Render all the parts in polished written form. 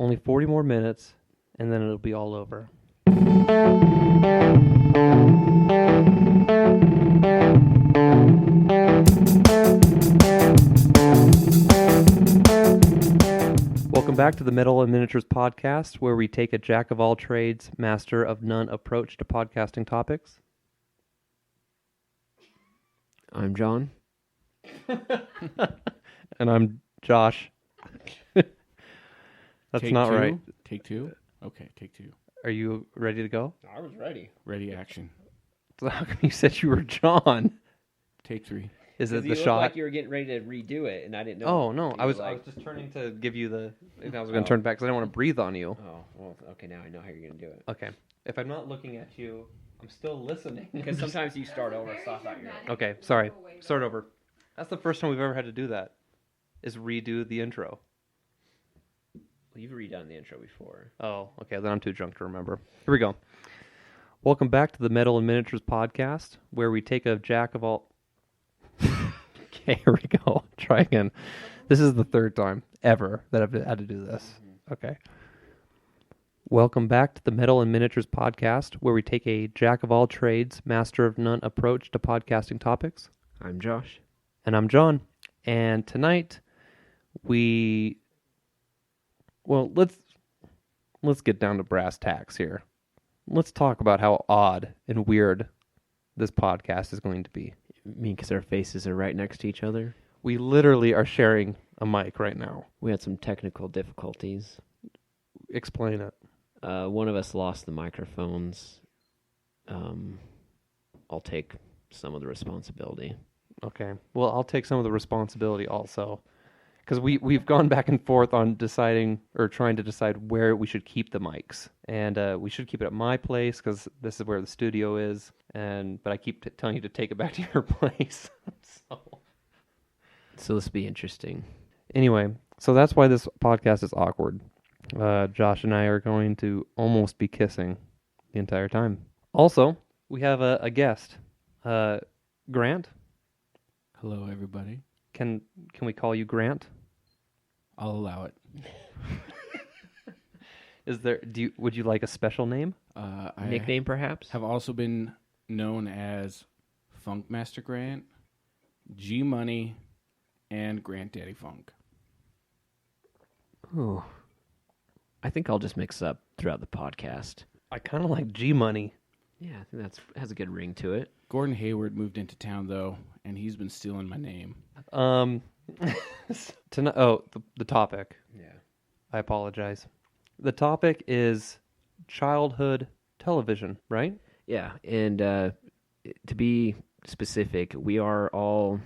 Only 40 more minutes, and then it'll be all over. Welcome back to the Metal and Miniatures podcast, where we take a jack of all trades, master of none approach to podcasting topics. I'm John. And I'm Josh. That's Take not two? right. Take two? Okay, take two. Are you ready to go? I was ready. Ready, action. So how come you said you were John? Take three. Is it You the looked shot? like you were getting ready to redo it, and I didn't know. Oh no, You I was were like, just turning to give you the. If I was going to turn back because I didn't want to breathe on you. Oh, well, okay. Now I know how you're gonna do it. Okay, if I'm not looking at you, I'm still listening. Because sometimes you start over, so I thought you were. Okay, sorry. Start over. That's the first time we've ever had to do that. Is redo the intro. Well, you've redone the intro before. Oh, okay. Then I'm too drunk to remember. Here we go. Welcome back to the Metal and Miniatures podcast, where we take a jack of all. Okay, here we go. Try again. This is the third time ever that I've had to do this. Okay. Welcome back to the Metal and Miniatures podcast, where we take a jack of all trades, master of none approach to podcasting topics. I'm Josh. And I'm John. And tonight let's get down to brass tacks here. Let's talk about how odd and weird this podcast is going to be. You mean because our faces are right next to each other? We literally are sharing a mic right now. We had some technical difficulties. Explain it. One of us lost the microphones. I'll take some of the responsibility. Okay. Well, I'll take some of the responsibility also. Because we've gone back and forth on deciding or trying to decide where we should keep the mics. And we should keep it at my place because this is where the studio is. But I keep telling you to take it back to your place. So this will be interesting. Anyway, so that's why this podcast is awkward. Josh and I are going to almost be kissing the entire time. Also, we have a guest. Grant? Hello, everybody. Can we call you Grant? I'll allow it. Would you like a special name? I Nickname, perhaps? have also been known as Funkmaster Grant, G Money, and Grant Daddy Funk. Ooh. I think I'll just mix up throughout the podcast. I kind of like G Money. Yeah, I think that has a good ring to it. Gordon Hayward moved into town, though, and he's been stealing my name. The topic. Yeah. I apologize. The topic is childhood television, right? Yeah, and to be specific, we are all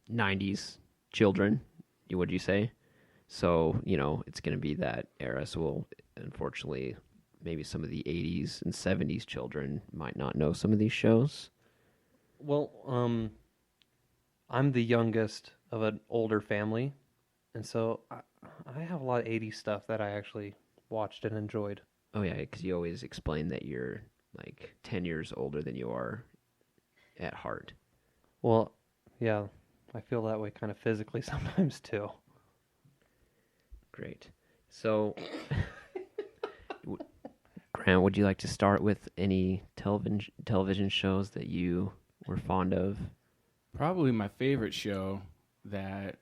90s children, would you say? So, it's going to be that era. So, we'll, unfortunately, maybe some of the 80s and 70s children might not know some of these shows. Well, I'm the youngest of an older family, and so I have a lot of 80s stuff that I actually watched and enjoyed. Oh, yeah, because you always explain that you're like 10 years older than you are at heart. Well, yeah, I feel that way kind of physically sometimes too. Great. So, Grant, would you like to start with any television shows that you were fond of? Probably my favorite show that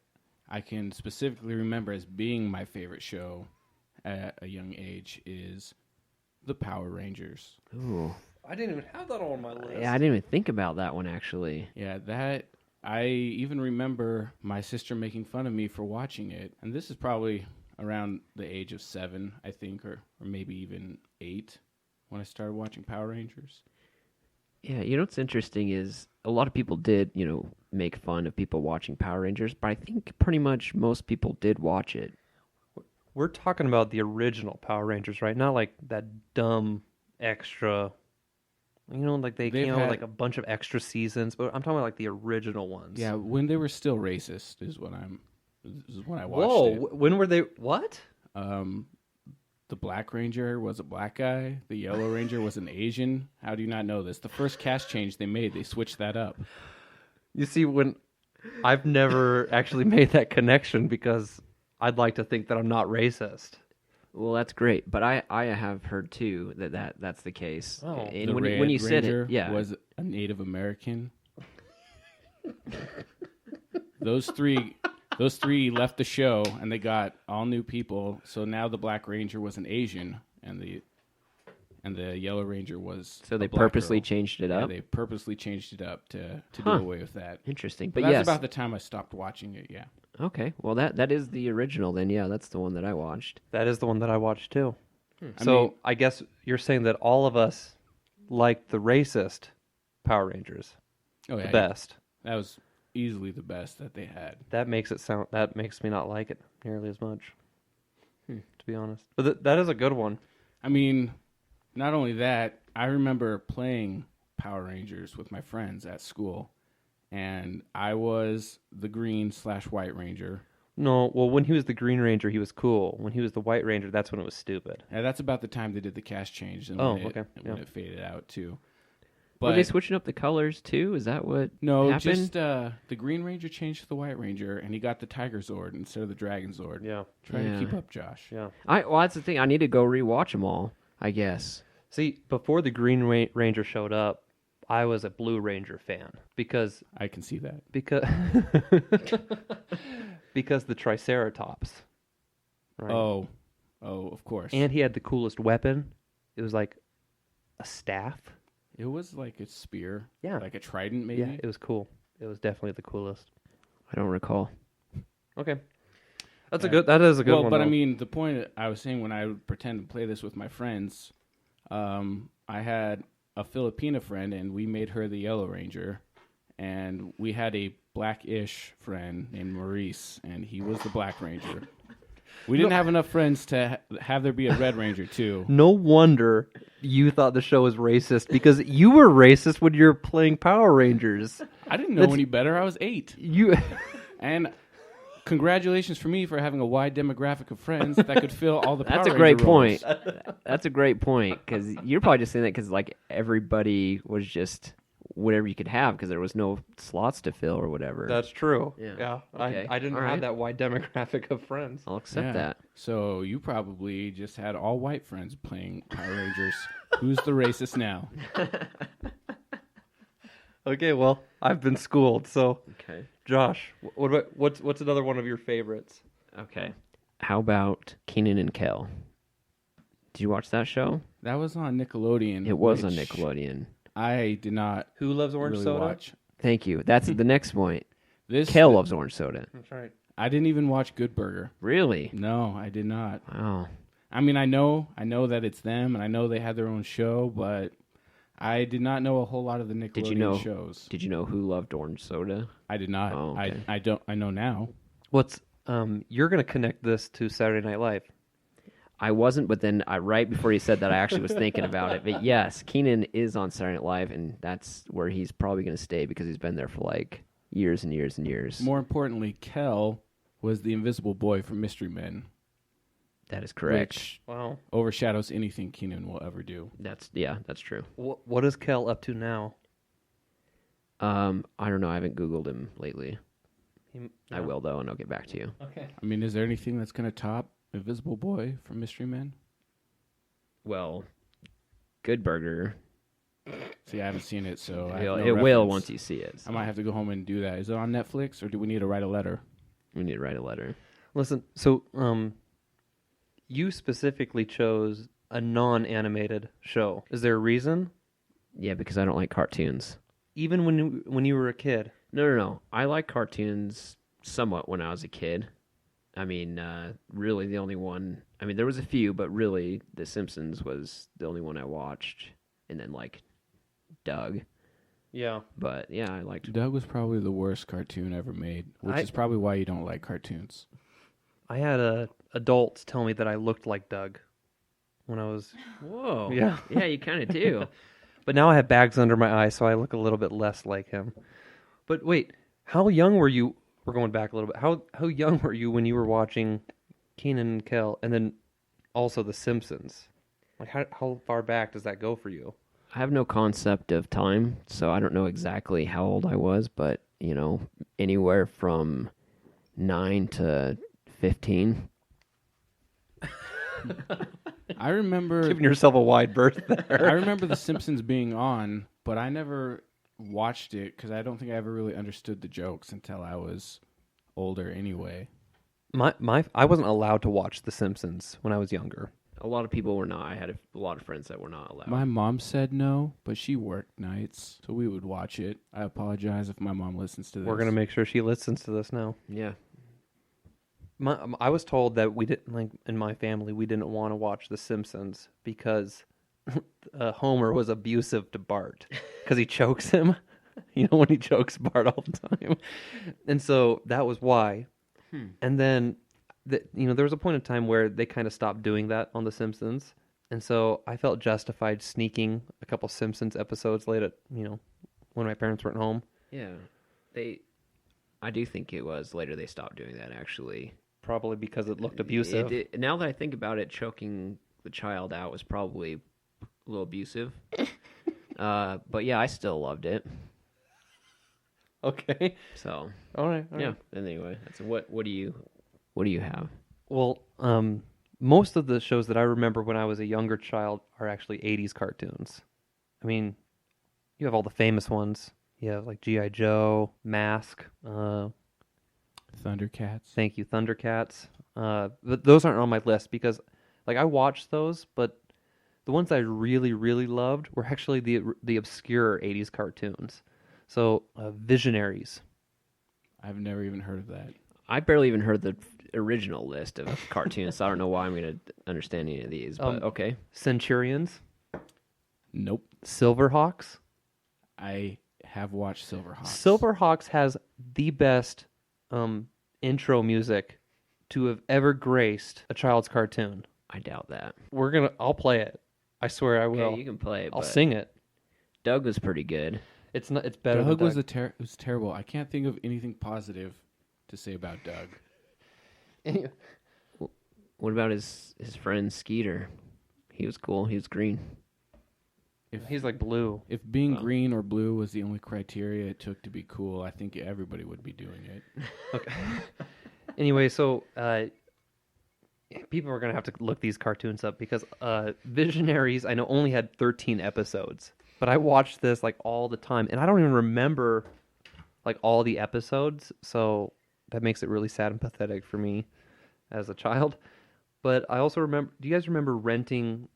I can specifically remember as being my favorite show at a young age is The Power Rangers. Ooh. I didn't even have that on my list. Yeah, I didn't even think about that one, actually. Yeah, that I even remember my sister making fun of me for watching it. And this is probably around the age of 7, I think, or maybe even 8 when I started watching Power Rangers. Yeah, what's interesting is a lot of people did, make fun of people watching Power Rangers, but I think pretty much most people did watch it. We're talking about the original Power Rangers, right? Not like that dumb extra. Like they came out with like a bunch of extra seasons, but I'm talking about like the original ones. Yeah, when they were still racist is when I watched Whoa, it. when were they? What? The Black Ranger was a black guy. The Yellow Ranger was an Asian. How do you not know this? The first cast change they made, they switched that up. You see, when I've never actually made that connection because I'd like to think that I'm not racist. Well, that's great, but I have heard too that's the case. Oh. And The when Red you said Ranger it, yeah, was a Native American. Those three left the show, and they got all new people. So now the Black Ranger was an Asian, and the Yellow Ranger was. so they a black purposely girl. changed it Yeah, up. they purposely changed it up to do Huh. away with that. Interesting, But but that's yes, about the time I stopped watching it. Yeah. okay. Well, that is the original. Then yeah, that's the one that I watched. That is the one that I watched too. I So mean- I guess you're saying that all of us liked the racist Power Rangers Oh yeah. the best. That was easily the best that they had. That makes me not like it nearly as much. To be honest, but that is a good one. I mean, not only that, I remember playing Power Rangers with my friends at school, and I was the green/white ranger. No, well, when he was the Green Ranger, he was cool. When he was the White Ranger, that's when it was stupid. And that's about the time they did the cast change and Oh, when, okay, when yeah. it faded out too. Were But they switching up the colors too? Is that what no, happened? just the Green Ranger changed to the White Ranger, and he got the Tiger Zord instead of the Dragon Zord. Yeah, Try Yeah. to keep up, Josh. yeah. well, that's the thing. I need to go rewatch them all. I guess. See, before the Green Ranger showed up, I was a Blue Ranger fan because I can see that. because the Triceratops. Right. Oh, of course. And he had the coolest weapon. It was like a staff. it was like a spear, Yeah. like a trident, maybe. Yeah, it was cool. It was definitely the coolest. I don't recall. Okay. That is a good well, one. but I though. mean, the point I was saying when I would pretend to play this with my friends, I had a Filipina friend, and we made her the Yellow Ranger, and we had a blackish friend named Maurice, and he was the Black Ranger. We didn't have enough friends to have there be a Red Ranger too. No wonder you thought the show was racist because you were racist when you were playing Power Rangers. I didn't know That's- any better. I was 8, You and congratulations for me for having a wide demographic of friends that could fill all the. That's Power a great Ranger roles. point. That's a great point because you're probably just saying that because like everybody was just whatever you could have because there was no slots to fill or whatever. That's true. Yeah. I Okay. didn't All have right. that wide demographic of friends. I'll accept Yeah. that. So you probably just had all white friends playing Power Rangers. Who's the racist now? Okay, well, I've been schooled. So, Okay. Josh, what's another one of your favorites? Okay. How about Kenan and Kel? Did you watch that show? That was on Nickelodeon. It was on which Nickelodeon. I did not Who loves orange really soda? watch. Thank you. That's the next point. This Kel loves orange soda. That's right. I didn't even watch Good Burger. Really? No, I did not. Wow. I mean, I know that it's them, and I know they had their own show, but I did not know a whole lot of the Nickelodeon Did you know? shows. Did you know who loved orange soda? I did not. Oh, okay. I don't. I know now. What's you're gonna connect this to Saturday Night Live? I wasn't, but then right before you said that, I actually was thinking about it. But yes, Kenan is on Saturday Night Live, and that's where he's probably going to stay because he's been there for like years and years and years. More importantly, Kel was the Invisible Boy from Mystery Men, That is correct. which Wow. overshadows anything Kenan will ever do. That's true. What is Kel up to now? I don't know. I haven't Googled him lately. I No. will though, and I'll get back to you. Okay. I mean, is there anything that's going to top Invisible Boy from Mystery Men? Well, Good Burger. See, I haven't seen it, so I have It no will reference. once you see it. I might have to go home and do that. Is it on Netflix, or do we need to write a letter? We need to write a letter. Listen, so you specifically chose a non-animated show. Is there a reason? Yeah, because I don't like cartoons. Even when you were a kid. No. I like cartoons somewhat when I was a kid. I mean, really the only one. I mean, there was a few, but really, The Simpsons was the only one I watched, and then like Doug. Yeah. But yeah, I liked. Doug was probably the worst cartoon ever made, which I- is probably why you don't like cartoons. I had adults tell me that I looked like Doug when I was. Whoa. Yeah. Yeah, you kind of do. But now I have bags under my eyes, so I look a little bit less like him. But wait, how young were you? We're going back a little bit. How young were you when you were watching Kenan and Kel, and then also The Simpsons? Like how far back does that go for you? I have no concept of time, so I don't know exactly how old I was, but you know, anywhere from 9 to 15. I remember Giving yourself a wide berth I there. remember The Simpsons being on, but I never watched it because I don't think I ever really understood the jokes until I was older anyway. I wasn't allowed to watch The Simpsons when I was younger. A lot of people were not. I had a lot of friends that were not allowed. My mom said no, but she worked nights, so we would watch it. I apologize if my mom listens to this. We're gonna make sure she listens to this now. Yeah. I was told that we didn't, like, in my family, we didn't want to watch The Simpsons because Homer was abusive to Bart because he chokes him. You know, when he chokes Bart all the time, and so that was why. And then, there was a point in time where they kind of stopped doing that on The Simpsons, and so I felt justified sneaking a couple Simpsons episodes late at when my parents weren't home. Yeah. I do think it was later they stopped doing that, actually. Probably because it looked abusive. Now that I think about it, choking the child out was probably a little abusive. But yeah, I still loved it. Okay. So All right. yeah. Anyway, that's what do you have? Well, most of the shows that I remember when I was a younger child are actually 80s cartoons. I mean, you have all the famous ones. You have like G.I. Joe, Mask, Thundercats. thank you, Thundercats. But those aren't on my list because, like, I watched those, but the ones I really, really loved were actually the obscure 80s cartoons. So, Visionaries. I've never even heard of that. I barely even heard the original list of cartoons, so I don't know why I'm going to understand any of these. But okay. Centurions. Nope. Silverhawks. I have watched Silverhawks. Silverhawks has the best intro music to have ever graced a child's cartoon. I doubt that. I'll play it. I swear I will. Okay, you can play it. I'll but sing it. Doug was pretty good. It's better Doug than was Doug. was terrible. I can't think of anything positive to say about Doug. What about his friend Skeeter? He was cool. He was green. He's like blue. If being green or blue was the only criteria it took to be cool, I think everybody would be doing it. Okay. Anyway, so people are gonna have to look these cartoons up because Visionaries I know only had 13 episodes, but I watched this like all the time, and I don't even remember like all the episodes, so that makes it really sad and pathetic for me as a child. But I also remember. Do you guys remember renting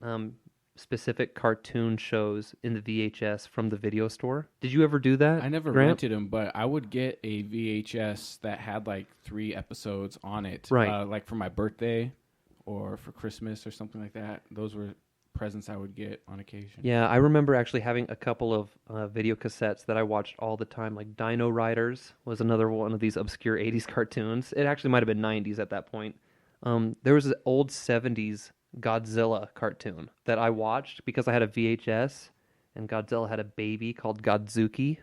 specific cartoon shows in the VHS from the video store? Did you ever do that? I never Grant? rented them, but I would get a VHS that had like 3 episodes on it. Right. Like for my birthday or for Christmas or something like that. Those were presents I would get on occasion. Yeah, I remember actually having a couple of video cassettes that I watched all the time. Like Dino Riders was another one of these obscure 80s cartoons. It actually might have been 90s at that point. There was an old 70s Godzilla cartoon that I watched because I had a VHS, and Godzilla had a baby called Godzuki.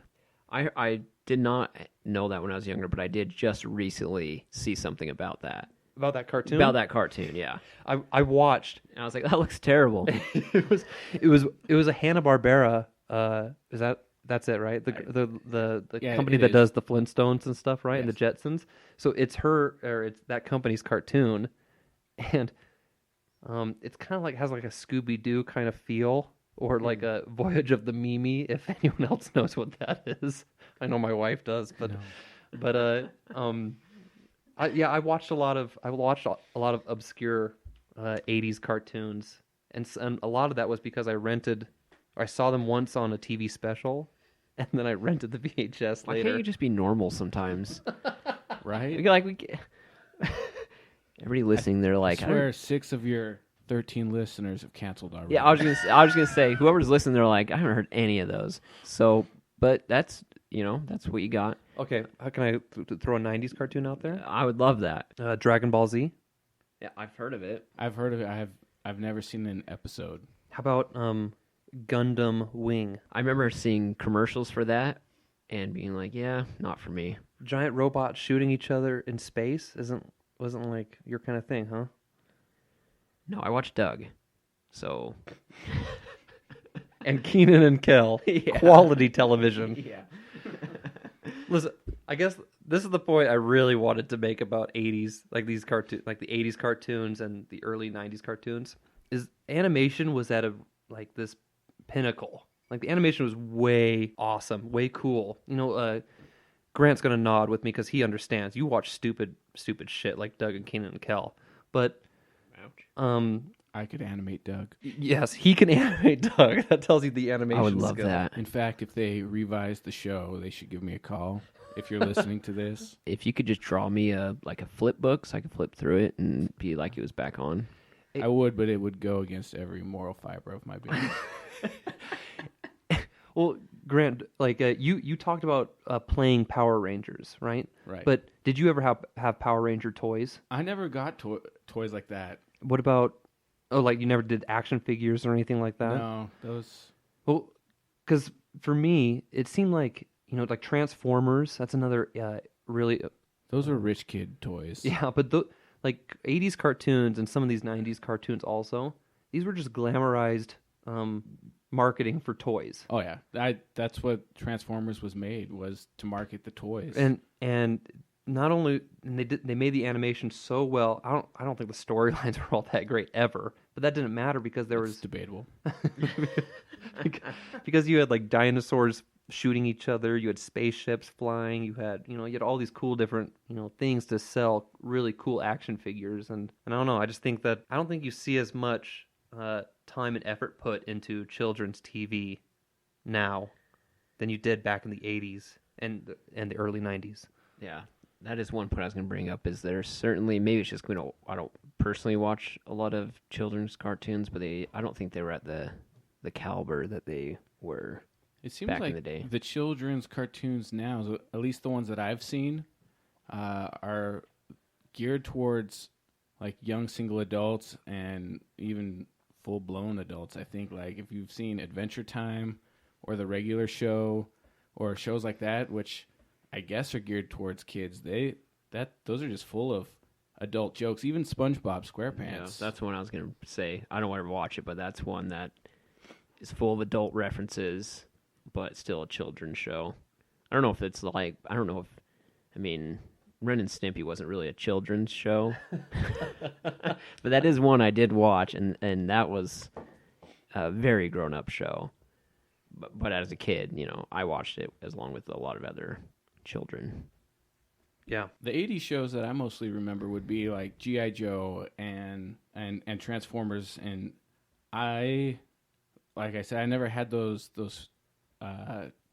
I did not know that when I was younger, but I did just recently see something about that. About that cartoon? About that cartoon, yeah. I watched. And I was like, that looks terrible. It was a Hanna-Barbera. That's it, right? The Yeah, company it that is. does the Flintstones and stuff, right? Yes. And the Jetsons. So it's that company's cartoon, and it's kind of like has like a Scooby-Doo kind of feel, or like a Voyage of the Mimi, if anyone else knows what that is. I know my wife does, but I watched a lot of obscure 80s cartoons, and a lot of that was because I saw them once on a TV special, and then I rented the VHS Why later. can't you just be normal sometimes? Right? Everybody listening, they're like, I swear 6 of your 13 listeners have canceled already. yeah, I was gonna say, whoever's listening, they're like, I haven't heard any of those. So, but that's what you got. Okay, how can I throw a 90s cartoon out there? I would love that. Dragon Ball Z. Yeah, I've heard of it. I've heard of it. I've never seen an episode. How about Gundam Wing? I remember seeing commercials for that and being like, yeah, not for me. Giant robots shooting each other in space wasn't like your kind of thing, huh? No, I watched Doug. So, And Keenan and Kel, Yeah. quality television. yeah. Listen, I guess this is the point I really wanted to make about 80s, like these cartoon, like the 80s cartoons and the early 90s cartoons. Is animation was at a like this pinnacle. Like the animation was way awesome, way cool. Grant's gonna nod with me because he understands. You watch stupid shit like Doug and Kenan and Kel, but I could animate Doug. yes, he can animate Doug. That tells you the animation. I would love skill. that. In fact, if they revise the show, they should give me a call. If you're listening to this, If you could just draw me a flip book so I could flip through it and be like it was back on. I would, but it would go against every moral fiber of my being. Well, Grant, like you talked about playing Power Rangers, right? Right. But did you ever have Power Ranger toys? I never got toys like that. What about like you never did action figures or anything like that? No, those. Well, because for me, it seemed like like Transformers. That's another really Those are rich kid toys. yeah. But like 80s cartoons and some of these 90s cartoons also, these were just glamorized marketing for toys. Oh yeah, that's what Transformers was made, was to market the toys. And not only they made the animation so well. I don't think the storylines were all that great ever, but that didn't matter because there It's was debatable. because you had like dinosaurs shooting each other, you had spaceships flying, you had all these cool different things to sell really cool action figures, and I don't know, I just think that I don't think you see as much time and effort put into children's TV now than you did back in the 80s and the early 90s. Yeah, that is one point I was going to bring up. Is there certainly, maybe it's just I don't personally watch a lot of children's cartoons, but I don't think they were at the caliber that they were. It seems back in like the day. the children's cartoons now, at least the ones that I've seen, are geared towards like young single adults and even full-blown adults. I think like if you've seen Adventure Time or The Regular Show or shows like that, which I guess are geared towards kids, those are just full of adult jokes. Even SpongeBob SquarePants. Yeah, that's one I was going to say. I don't ever watch it, but that's one that is full of adult references, but still a children's show. I don't know if it's like, Ren and Stimpy wasn't really a children's show, but that is one I did watch, and that was a very grown-up show. But as a kid, I watched it along with a lot of other children. Yeah. The 80s shows that I mostly remember would be like G.I. Joe and Transformers, and like I said, I never had those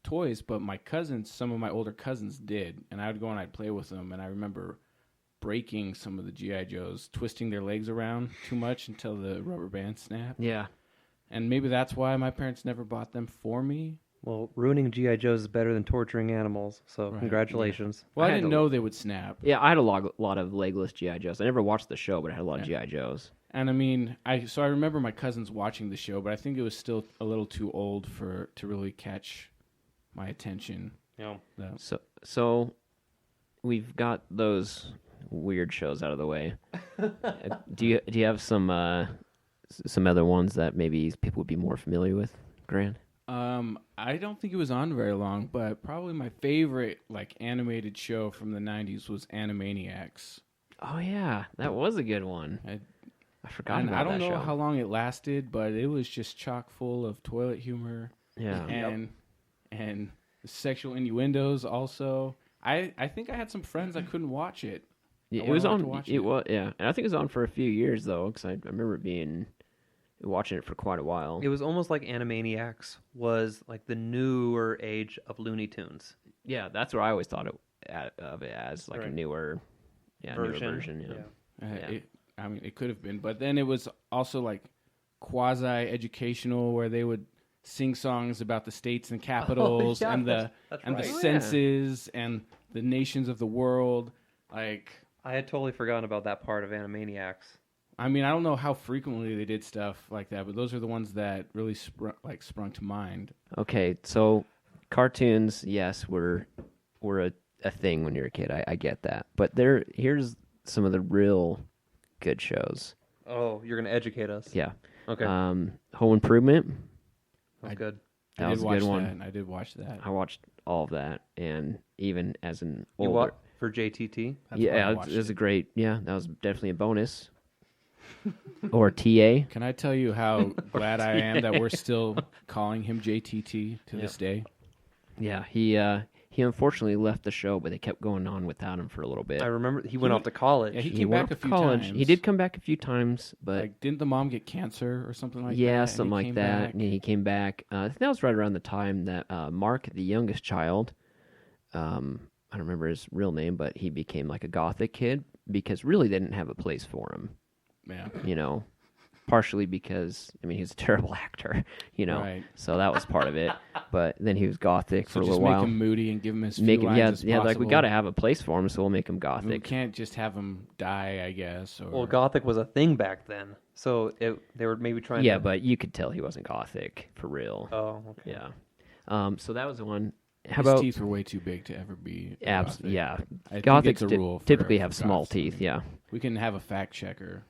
toys, but my cousins, some of my older cousins did, and I would go and I'd play with them, and I remember breaking some of the G.I. Joes, twisting their legs around too much until the rubber band snapped. Yeah. And maybe that's why my parents never bought them for me. Well, ruining G.I. Joes is better than torturing animals, so Right, congratulations. Well, I I had didn't to- know they would snap. Yeah, I had a lot of legless G.I. Joes. I never watched the show, but I had a lot of G.I. Joes. And I mean, I remember my cousins watching the show, but I think it was still a little too old to really catch my attention. Yeah. So, So we've got those weird shows out of the way. Do you have some other ones that maybe people would be more familiar with, Grant? I don't think it was on very long, but probably my favorite like animated show from the 90s was Animaniacs. Oh yeah, that was a good one. I forgot And about I don't that know show. how long it lasted, but it was just chock full of toilet humor Yeah. and sexual innuendos also. I think I had some friends that couldn't watch it. Yeah, I it was wanted on. to watch It it. was, yeah, and I think it was on for a few years though, because I remember watching it for quite a while. It was almost like Animaniacs was like the newer age of Looney Tunes. Yeah, that's what I always thought of it as, like a Right. newer version. Yeah. It could have been, but then it was also like quasi-educational, where they would sing songs about the states and capitals yeah, and the that's and right. the Oh, yeah. census and the nations of the world. Like, I had totally forgotten about that part of Animaniacs. I mean, I don't know how frequently they did stuff like that, but those are the ones that really sprung to mind. Okay, so cartoons, yes, were a thing when you're a kid. I get that, but here's some of the real good shows. Oh, you're gonna educate us. Yeah. Okay. Home Improvement. That's good. That I was did a watch good one. that. I did watch that. I watched all of that, and even as an You older, what for JTT? That's why I yeah, watched it was it. a great, yeah, that was definitely a bonus. Or TA. Can I tell you how glad I am that we're still calling him JTT to this day? Yeah, he unfortunately left the show, but they kept going on without him for a little bit. I remember he went off to college. Yeah, he He came went back a off to few college. times. He did come back a few times, but Like, didn't the mom get cancer or something like that? yeah, and something he like came that. back? And he came back. I think that was right around the time that Mark, the youngest child, I don't remember his real name, but he became like a gothic kid because really they didn't have a place for him. Yeah. You know, partially because I mean he's a terrible actor. You know, Right. so that was part of it. But then he was gothic So for a just little make while. him moody and give him as few Make him, lines yeah, as yeah. Like we possible. got to have a place for him, so we'll make him We gothic. can't just have him die, I guess. Or Well, Gothic was a thing back then, so they were maybe trying. Yeah, to... but you could tell he wasn't gothic for real. Oh, okay. Yeah. So that was the one. How his about teeth were way too big to ever be. abs? Gothic. Yeah, I think Gothics it's a rule. typically for have small goths. teeth. Yeah, We can have a fact checker.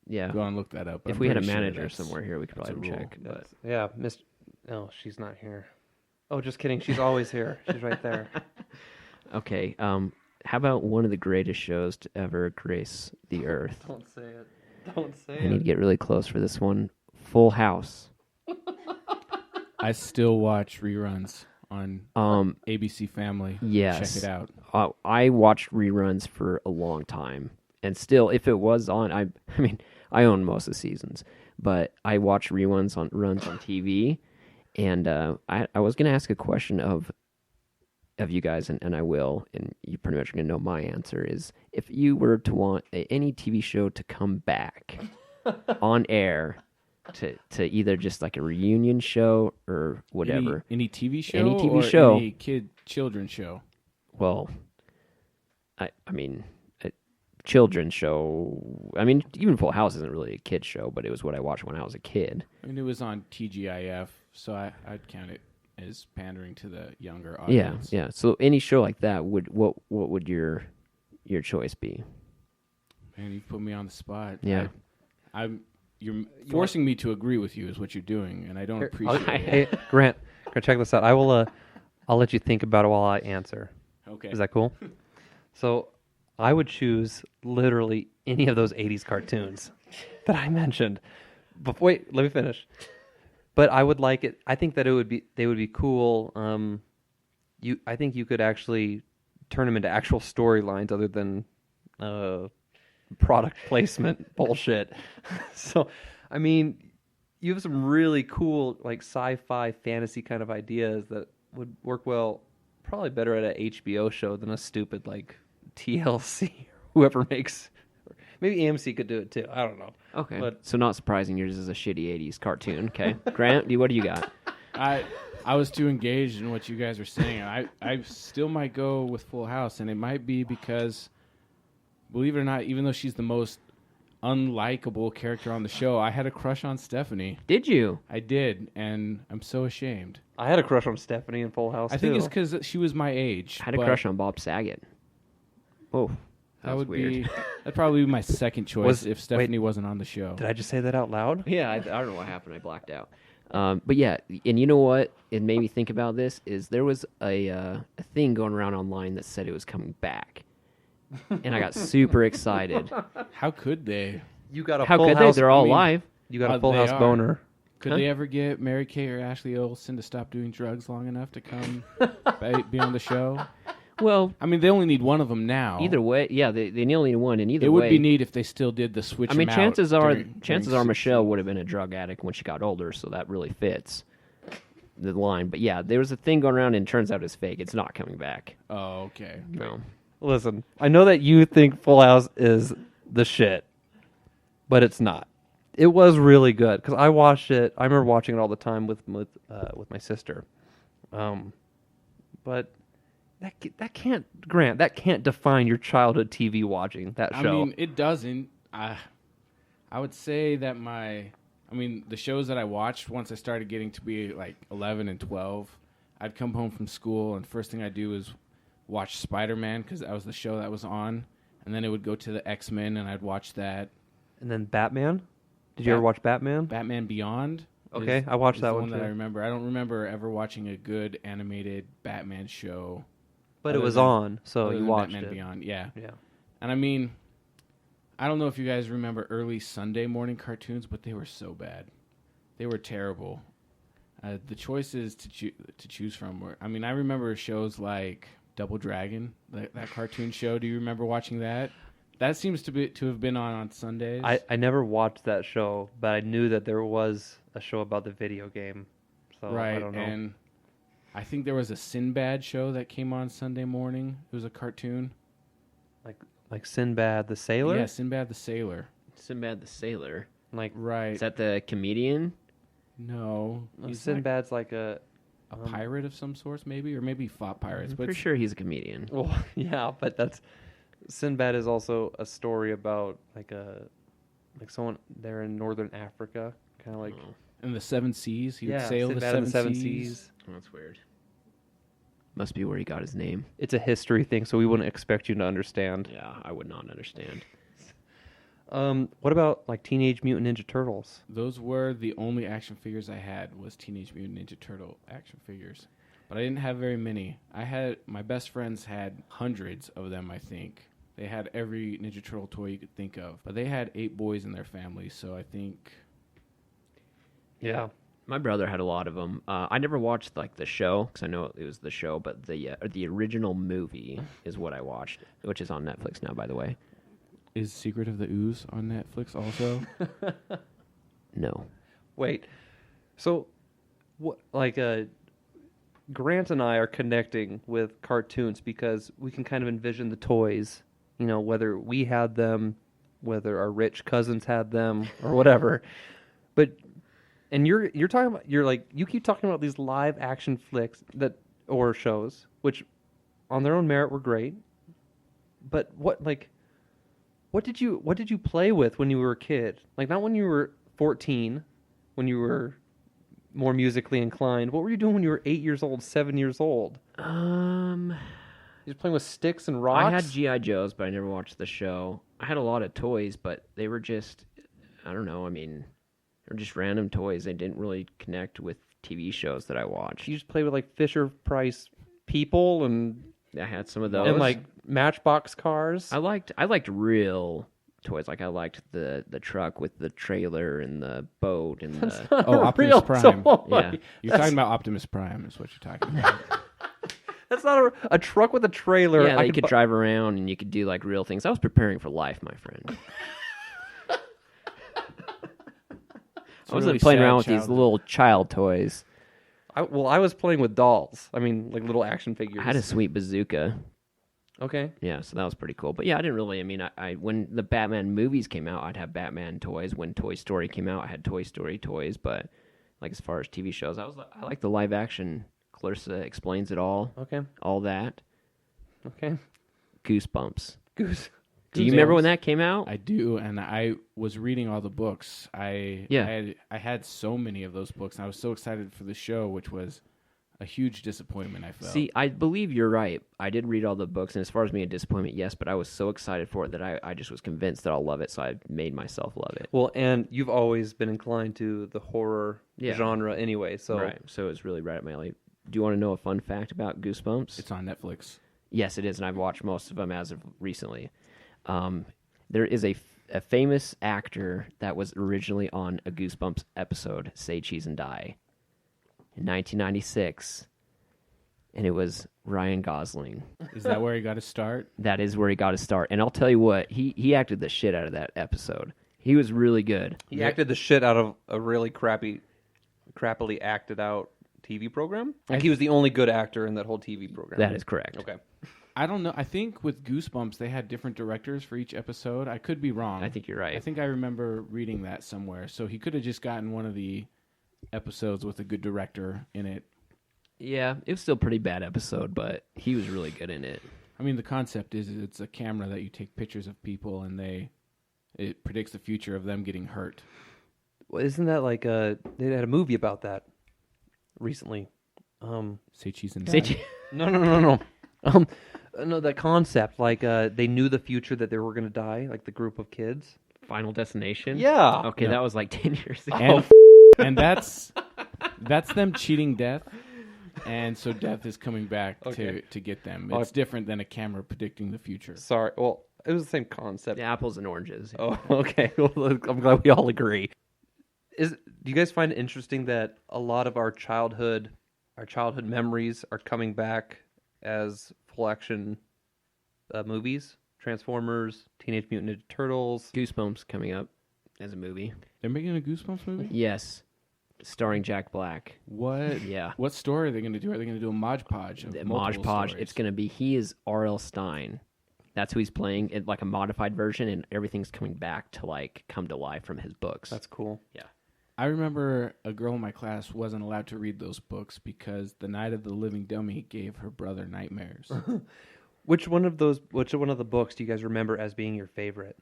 yeah. Go and look that up. If I'm we had a pretty sure manager that's- somewhere here, we could that's probably a rule. check. But That's- yeah, Miss. No, she's not here. Oh, just kidding. She's always here. She's right there. okay, how about one of the greatest shows to ever grace the earth? Don't say it. Don't say I need to get really close for this one. Full House. I still watch reruns on ABC Family. Yes. Check it out. I watched reruns for a long time, and still, if it was on, I mean, I own most of the seasons, but I watch reruns on TV, and I was gonna ask a question of you guys, and I will, and you pretty much gonna know my answer is if you were to want any TV show to come back on air. To either just like a reunion show or whatever. Any TV show? Any TV or show. Any children's show? Well, I mean, a children's show. I mean, even Full House isn't really a kid show, but it was what I watched when I was a kid. I mean, it was on TGIF, so I'd count it as pandering to the younger Yeah, audience. yeah. So any show like that what would your choice be? Man, you put me on the spot. Yeah. You're forcing me to agree with you is what you're doing, and I don't appreciate it. Hey, Grant, check this out. I will. I'll let you think about it while I answer. Okay. Is that cool? So, I would choose literally any of those '80s cartoons that I mentioned. Wait, let me finish. But I would like it. I think that they would be cool. I think you could actually turn them into actual storylines other than product placement bullshit. So, I mean, you have some really cool like sci-fi fantasy kind of ideas that would work well, probably better at a HBO show than a stupid like TLC or whoever makes. Maybe AMC could do it too. I don't know. Okay. But- So not surprising, yours is a shitty '80s cartoon. Okay, Grant, what do you got? I was too engaged in what you guys were saying. I still might go with Full House, and it might be because, believe it or not, even though she's the most unlikable character on the show, I had a crush on Stephanie. Did you? I did, and I'm so ashamed. I had a crush on Stephanie in Full House I think it's because she was my age. I had a but crush on Bob Saget. Oh, that was would weird. be that'd probably be my second choice Was- if Stephanie wasn't on the show. Did I just say that out loud? Yeah, I don't know what happened. I blacked out. But yeah, and you know what? It made me think about this. Is there was a thing going around online that said it was coming back, and I got super excited. How could they? You got a How Full could House. they? They're all I mean- live. You got a Full They House are. boner. Could Huh? they ever get Mary Kay or Ashley Olsen to stop doing drugs long enough to come be on the show? Well, I mean, they only need one of them now. either way, yeah, they only need one, and either it way, would be neat if they still did the switch. I mean, them out chances are during Michelle would have been a drug addict when she got older, so that really fits the line. But yeah, there was a thing going around, and it turns out it's fake. It's not coming back. Oh, okay. No. Listen, I know that you think Full House is the shit, but it's not. It was really good because I watched it. I remember watching it all the time with my sister. But that can't Grant. That can't define your childhood TV watching that show. I mean, it doesn't. I would say that the shows that I watched once I started getting to be like 11 and 12, I'd come home from school and first thing I'd do is watch Spider-Man because that was the show that was on, and then it would go to the X-Men and I'd watch that. And then Batman. Did you ever watch Batman? Batman Beyond. Okay, I watched is that the one one that I too. remember. I don't remember ever watching a good animated Batman show. But it other was than- on, so other you than watched Batman it. Beyond. Yeah. Yeah. And I mean, I don't know if you guys remember early Sunday morning cartoons, but they were so bad. They were terrible. The choices to choose from were, I mean, I remember shows like Double Dragon, that cartoon show. Do you remember watching that? That seems to have been on Sundays. I never watched that show, but I knew that there was a show about the video game. So right, I don't know. and I think there was a Sinbad show that came on Sunday morning. It was a cartoon. Like Sinbad the Sailor? Yeah, Sinbad the Sailor. Sinbad the Sailor. Like Right. Is that the comedian? No. He's Sinbad's like a a pirate of some sort, maybe? Or maybe he fought pirates. I'm But pretty sure he's a comedian. well, yeah, but that's Sinbad is also a story about like someone there in northern Africa, kind of like Oh, in the Seven Seas, he would yeah, sail Sinbad and the Seven Seas. that's weird. Must be where he got his name. It's a history thing, so we wouldn't expect you to understand. Yeah, I would not understand. What about like Teenage Mutant Ninja Turtles? Those were the only action figures I had was Teenage Mutant Ninja Turtle action figures. But I didn't have very many. My best friends had hundreds of them, I think. They had every Ninja Turtle toy you could think of. But they had 8 boys in their family, so I think... Yeah. My brother had a lot of them. I never watched like the show because I know it was the show, but the original movie is what I watched, which is on Netflix now, by the way. Is Secret of the Ooze on Netflix also? No. Wait. So, what? Like, Grant and I are connecting with cartoons because we can kind of envision the toys. You know, whether we had them, whether our rich cousins had them, or whatever. But, and you're talking about you keep talking about these live action flicks or shows, which, on their own merit, were great. But what did you play with when you were a kid? Like, not when you were 14, when you were more musically inclined. What were you doing when you were 8 years old, 7 years old? You just playing with sticks and rocks? I had G.I. Joes, but I never watched the show. I had a lot of toys, but they were just, I don't know, I mean, they were just random toys. They didn't really connect with TV shows that I watched. You just play with, like, Fisher-Price people and I had some of those. and like Matchbox cars. I liked real toys. Like I liked the truck with the trailer and the boat and the Oh, Optimus real Prime. toy. Yeah. You're talking about Optimus Prime is what you're talking about. That's not a truck with a trailer. yeah, I you could drive around and you could do like real things. I was preparing for life, my friend. I wasn't really playing sad around with these childhood. little child toys. I was playing with dolls. I mean, like little action figures. I had a sweet bazooka. Okay. Yeah, so that was pretty cool. But yeah, I didn't really. I mean, I when the Batman movies came out, I'd have Batman toys. When Toy Story came out, I had Toy Story toys. But like as far as TV shows, I like the live action. Clarissa Explains It All. Okay. All that. Okay. Goosebumps. Goose. Do you remember when that came out? I do, and I was reading all the books. I had so many of those books, and I was so excited for the show, which was a huge disappointment, I felt. See, I believe you're right. I did read all the books, and as far as being a disappointment, yes, but I was so excited for it that I just was convinced that I'll love it, so I made myself love it. Well, and you've always been inclined to the horror Yeah. genre anyway, so Right, so it was really right up my alley. Do you want to know a fun fact about Goosebumps? It's on Netflix. Yes, it is, and I've watched most of them as of recently. There is a famous actor that was originally on a Goosebumps episode, Say Cheese and Die, in 1996, and it was Ryan Gosling. Is that where he got his start? That is where he got his start. And I'll tell you what, he acted the shit out of that episode. He was really good. he acted the shit out of a really crappily acted out TV program. Like he was the only good actor in that whole TV program. That is correct. Okay. I don't know. I think with Goosebumps, they had different directors for each episode. I could be wrong. I think you're right. I think I remember reading that somewhere. So he could have just gotten one of the episodes with a good director in it. Yeah, it was still a pretty bad episode, but he was really good in it. I mean, the concept is it's a camera that you take pictures of people, and it predicts the future of them getting hurt. Well, isn't that like they had a movie about that recently? Say cheese and Say die. che- No. No, that concept, like they knew the future that they were going to die, like the group of kids, Final Destination? Yeah. Okay, Yeah. that was like 10 years ago. And, and that's them cheating death. And so death is coming back Okay. to get them. Oh, It's different than a camera predicting the future. Sorry. Well, it was the same concept. The apples and oranges. Oh, okay. Well, I'm glad we all agree. Do you guys find it interesting that a lot of our childhood memories are coming back as full action movies? Transformers, Teenage Mutant Ninja Turtles. Goosebumps coming up as a movie. They're making a Goosebumps movie? Yes. Starring Jack Black. What? Yeah. What story are they going to do? Are they going to do a Mod Podge? Of The multiple Mod Podge. stories? It's going to be, he is R.L. Stein. That's who he's playing, it, like a modified version, and everything's coming back to like come to life from his books. That's cool. yeah. I remember a girl in my class wasn't allowed to read those books because the Night of the Living Dummy gave her brother nightmares. Which one of the books do you guys remember as being your favorite?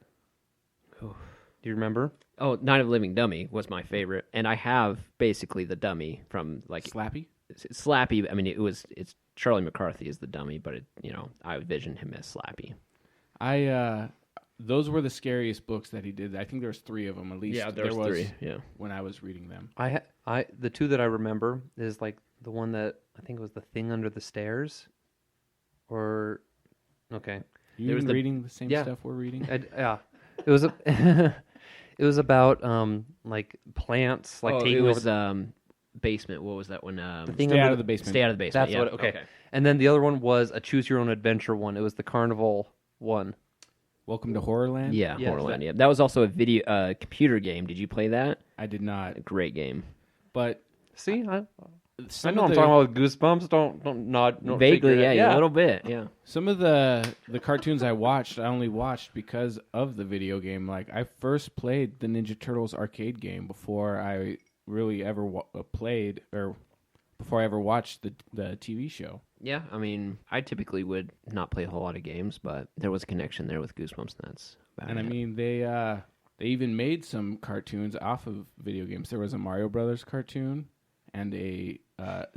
Do you remember? Oh, Night of the Living Dummy was my favorite, and I have basically the dummy from like Slappy? Slappy. I mean, it's Charlie McCarthy is the dummy, but I envisioned him as Slappy. Those were the scariest books that he did. I think there's 3 of them at least. Yeah, there was 3. Yeah. when I was reading them. The two that I remember is like the one that I think was The Thing Under the Stairs, or okay, You There was even the- reading the same Yeah. stuff we're reading? yeah, it was it was about like plants like taking it over was basement. What was that one? the thing Stay under out of the basement. Stay out of the basement. That's yeah. what. Okay. And then the other one was a choose your own adventure one. It was the carnival one. Welcome to Horrorland? Yeah, Yes, Horrorland. that- Yeah, that was also a video computer game. Did you play that? I did not. A great game. But See, I some know of I'm the, talking about with Goosebumps. Don't nod. Don't shake Vaguely, your head. yeah, a little bit. Yeah. Some of the cartoons I watched, I only watched because of the video game. Like, I first played the Ninja Turtles arcade game before I really ever played, or before I ever watched the TV show. Yeah, I mean, I typically would not play a whole lot of games, but there was a connection there with Goosebumps. And that's about And I it. mean, they even made some cartoons off of video games. There was a Mario Brothers cartoon and a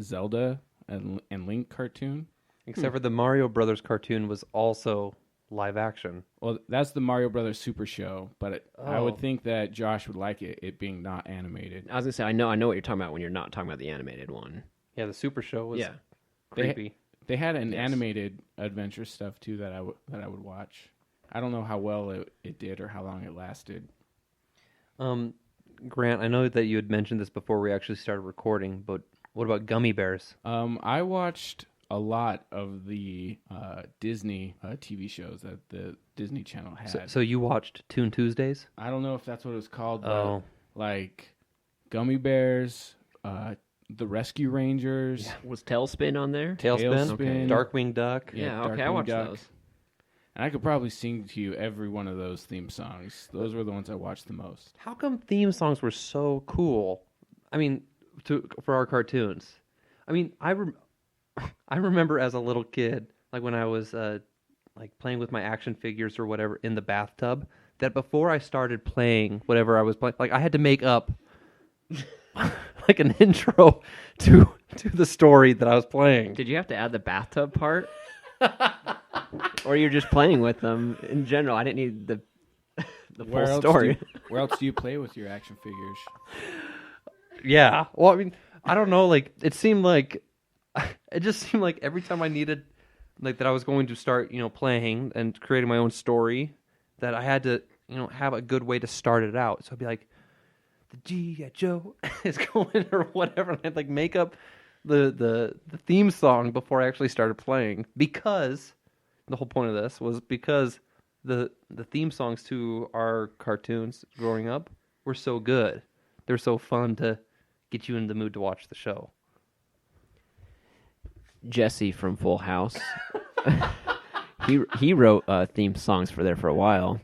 Zelda and Link cartoon. Except for the Mario Brothers cartoon was also live action. Well, that's the Mario Brothers Super Show, but I Oh. would think that Josh would like it being not animated. I was gonna say, I know what you're talking about when you're not talking about the animated one. Yeah, the Super Show was Yeah. creepy. They had an Yes. animated adventure stuff too that I would watch. I don't know how well it did or how long it lasted. Grant, I know that you had mentioned this before we actually started recording, but what about gummy bears? I watched a lot of the Disney TV shows that the Disney Channel had. So you watched Toon Tuesdays? I don't know if that's what it was called, but Oh. like Gummy Bears, the Rescue Rangers. Was Tailspin on there? Tailspin, Tailspin. Darkwing Duck. Yeah, okay, I Darkwing watched Duck. those. And I could probably sing to you every one of those theme songs. Those were the ones I watched the most. How come theme songs were so cool? I mean, for our cartoons. I mean, I remember as a little kid, like when I was like playing with my action figures or whatever in the bathtub, that before I started playing whatever I was playing, like I had to make up like an intro to the story that I was playing. Did you have to add the bathtub part? Or you're just playing with them in general? I didn't need the full story. Where else do you play with your action figures? Yeah. Well, I mean, I don't know. Like, it just seemed like every time I needed, like, that I was going to start, playing and creating my own story, that I had to, have a good way to start it out. So I'd be like, the G.I. Joe is going or whatever. And I'd like make up the theme song before I actually started playing, because the whole point of this was because the theme songs to our cartoons growing up were so good. They're so fun to get you in the mood to watch the show. Jesse from Full House. he wrote theme songs for a while.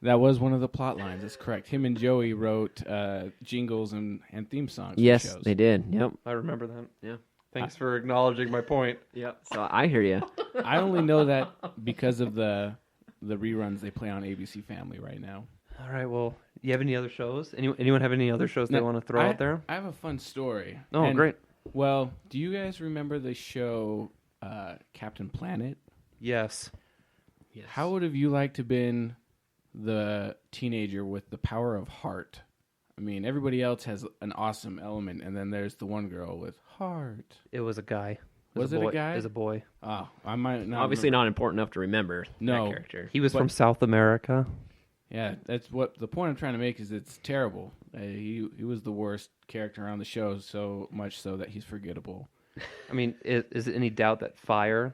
That was one of the plot lines. That's correct. Him and Joey wrote jingles and theme songs. Yes, for shows. they did. Yep. I remember that. Yeah. Thanks for acknowledging my point. Yep. So I hear you. I only know that because of the reruns they play on ABC Family right now. All right. Well, you have any other shows? Anyone have any other shows they Now, want to throw out there? I have a fun story. Oh, And, great. Well, do you guys remember the show Captain Planet? Yes. Yes. How would have you liked to been the teenager with the power of heart. I mean, everybody else has an awesome element, and then there's the one girl with heart. It was a guy. Was it a boy. guy? It was a boy. Oh, I might not. Obviously not important enough to remember No. that character. He was But- from South America. Yeah, that's what the point I'm trying to make is. It's terrible. He was the worst character on the show, so much so that he's forgettable. I mean, is it any doubt that fire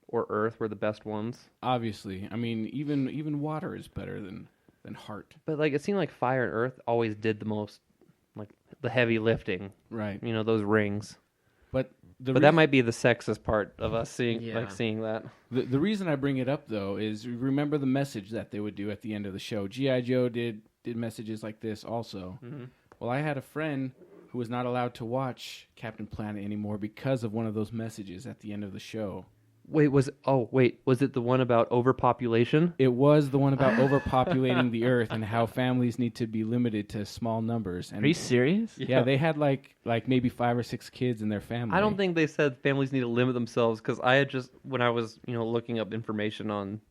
or earth were the best ones? Obviously, I mean, even water is better than heart. But like, it seemed like fire and earth always did the most, like the heavy lifting. Right. You know, those rings. But But that might be the sexist part of us seeing Yeah. seeing that. The reason I bring it up though is remember the message that they would do at the end of the show. G.I. Joe did messages like this also. Mm-hmm. Well, I had a friend who was not allowed to watch Captain Planet anymore because of one of those messages at the end of the show. Was it the one about overpopulation? It was the one about overpopulating the earth and how families need to be limited to small numbers. And Are you serious? yeah, they had like maybe 5 or 6 kids in their family. I don't think they said families need to limit themselves, because I had just, when I was looking up information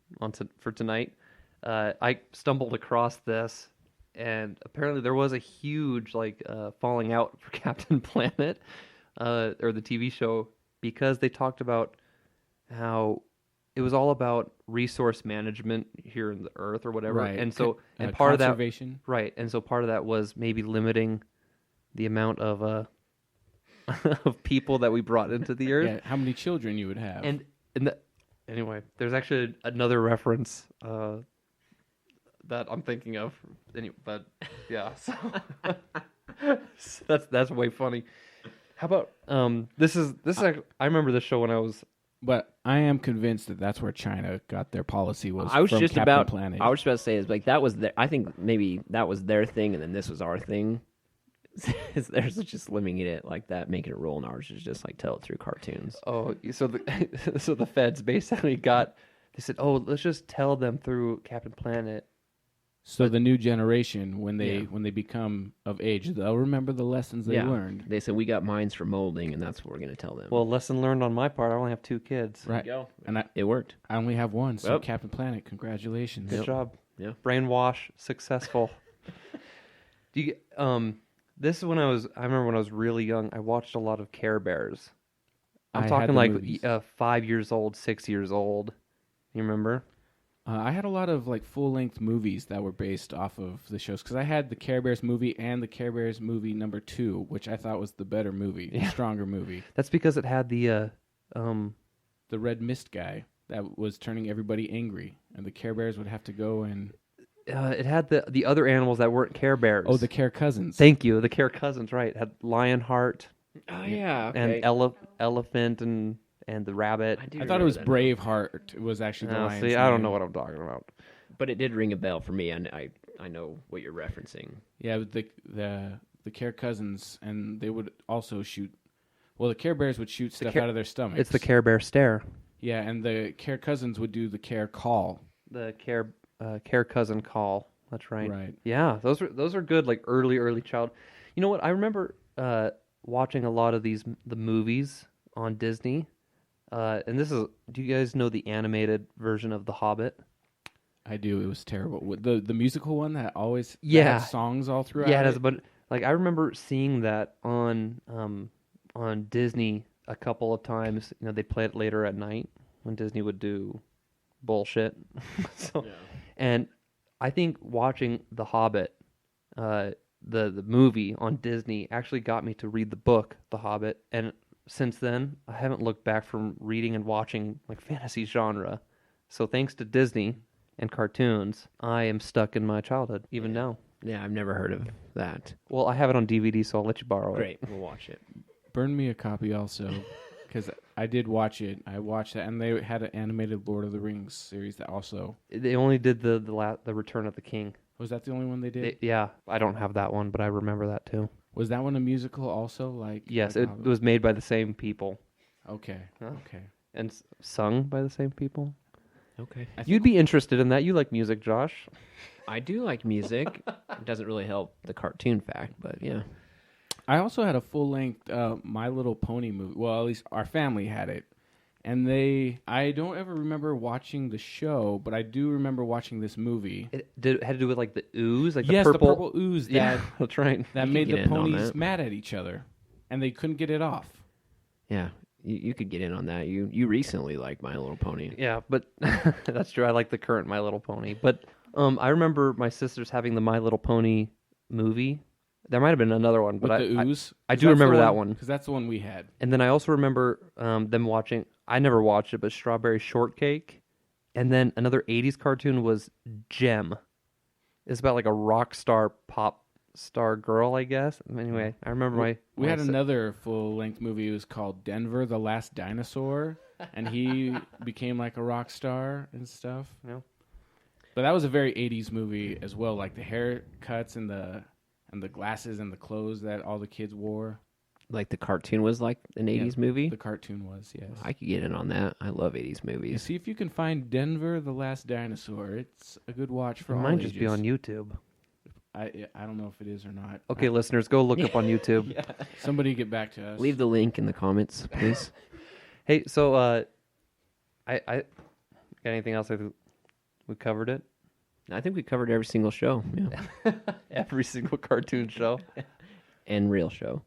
for tonight, I stumbled across this, and apparently there was a huge falling out for Captain Planet, or the TV show, because they talked about how it was all about resource management here in the Earth or whatever, Right. and so part of that, conservation. right, and so part of that was maybe limiting the amount of of people that we brought into the Earth. Yeah, how many children you would have. Anyway, there's actually another reference that I'm thinking of. But yeah, so that's way funny. How about this is actually, I remember this show when I was. But I am convinced that that's where China got their policy was. I was from just Captain about. Planet. I was just about to say is like that was their. I think maybe that was their thing, and then this was our thing. There's just limiting it like that, making it roll, and ours is just like tell it through cartoons. Oh, so the feds basically they said, oh, let's just tell them through Captain Planet. So the new generation, when they Yeah. become of age, they'll remember the lessons they learned. They said we got minds for molding, and that's what we're going to tell them. Well, lesson learned on my part. I only have 2 kids. Right. go. And It worked. I only have one, so Yep. Captain Planet, congratulations. Good job. Yeah. Brainwash successful. Do you this is I remember when I was really young, I watched a lot of Care Bears. I'm I had talking the like movies. 5 years old, 6 years old. You remember? I had a lot of like full-length movies that were based off of the shows because I had the Care Bears movie and the Care Bears movie number 2, which I thought was the better movie, the Yeah. stronger movie. That's because it had the The red mist guy that was turning everybody angry, and the Care Bears would have to go and it had the other animals that weren't Care Bears. the Care Cousins. Thank you, the Care Cousins, right? It had Lionheart Oh yeah. and elephant and the rabbit. I thought it was Braveheart. It was actually the lion's See, I don't name. know what I'm talking about. but it did ring a bell for me, and I know what you're referencing. Yeah, but the Care Cousins, and they would also shoot. Well, the Care Bears would shoot stuff out of their stomachs. It's the Care Bear stare. Yeah, and the Care Cousins would do the Care Call. The Care Cousin call. That's right. Right. Yeah, those are good, like early child. You know what? I remember watching a lot of the movies on Disney. And this is, do you guys know the animated version of The Hobbit? I do. It was terrible. The musical one that always Yeah. had songs all throughout. Yeah, it has, it. but like I remember seeing that on Disney a couple of times. You know, they play it later at night when Disney would do bullshit. So, and I think watching The Hobbit, the movie on Disney, actually got me to read the book The Hobbit, and since then I haven't looked back from reading and watching like fantasy genre. So thanks to Disney and cartoons, I am stuck in my childhood even now. Yeah, I've never heard of that. Well, I have it on DVD, so I'll let you borrow it. Great, we'll watch it. Burn me a copy also, because I did watch it. I watched that, and they had an animated Lord of the Rings series that also. They only did the Return of the King. Was that the only one they did? Yeah, I don't have that one, but I remember that too. Was that one a musical also? Like Yes, like it was made by the same people Okay. Huh? Okay. and sung by the same people. Okay. You'd be interested in that. You like music, Josh. I do like music. It doesn't really help the cartoon fact, but yeah. I also had a full length My Little Pony movie. Well, at least our family had it, And I don't ever remember watching the show, but I do remember watching this movie. It had to do with like the ooze, like Yes, the the purple. purple ooze Yeah, that's right. that You made could the get in on ponies that. mad at each other, and they couldn't get it off. Yeah, you could get in on that. You recently liked My Little Pony. Yeah, but that's true. I like the current My Little Pony. But I remember my sisters having the My Little Pony movie. There might have been another one, but With the ooze. I do remember that one. Because that's the one we had. And then I also remember them watching. I never watched it, but Strawberry Shortcake. And then another '80s cartoon was Gem. It's about like a rock star pop star girl, I guess. Anyway, I remember We had another full-length movie. It was called Denver, the Last Dinosaur, and he became like a rock star and stuff. Yeah. But that was a very 80s movie as well, like the haircuts and the glasses and the clothes that all the kids wore. Like the cartoon was like an 80s movie. The cartoon was, yes. I could get in on that. I love 80s You movies. see if you can find Denver, the Last Dinosaur. It's a good watch for It all might just be ages. on YouTube. I don't know if it is or not. Okay, listeners, go look up on YouTube. Somebody get back to us. Leave the link in the comments, please. Hey, so I got anything else? I think we covered it. I think we covered every single show. Yeah. Every single cartoon show. And real show.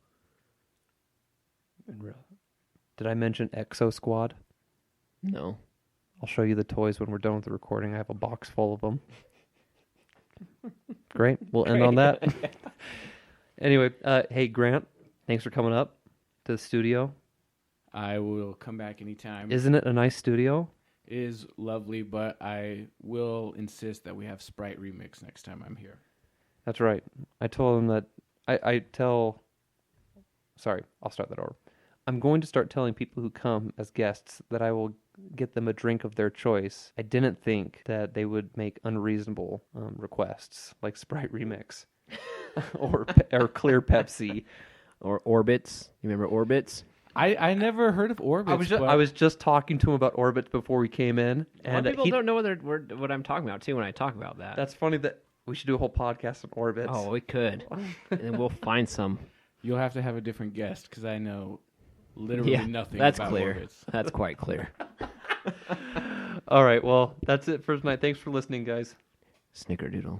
Did I mention Exo Squad? No. I'll show you the toys when we're done with the recording. I have a box full of them. Great. We'll end on that. Anyway, hey, Grant, thanks for coming up to the studio. I will come back anytime. Isn't it a nice studio? It is lovely, but I will insist that we have Sprite Remix next time I'm here. That's right. I told him that Sorry, I'll start that over. I'm going to start telling people who come as guests that I will get them a drink of their choice. I didn't think that they would make unreasonable requests like Sprite Remix or Clear Pepsi. Or Orbits. You remember Orbits? I never heard of Orbits. I was just talking to him about Orbits before we came in, A lot and of people don't know what I'm talking about, too, when I talk about that. that's funny that we should do a whole podcast on Orbits. Oh, we could. And then we'll find some. You'll have to have a different guest because I know literally nothing that's about clear. Orbits. That's quite clear. All right, well, that's it for tonight. Thanks for listening, guys. Snickerdoodle.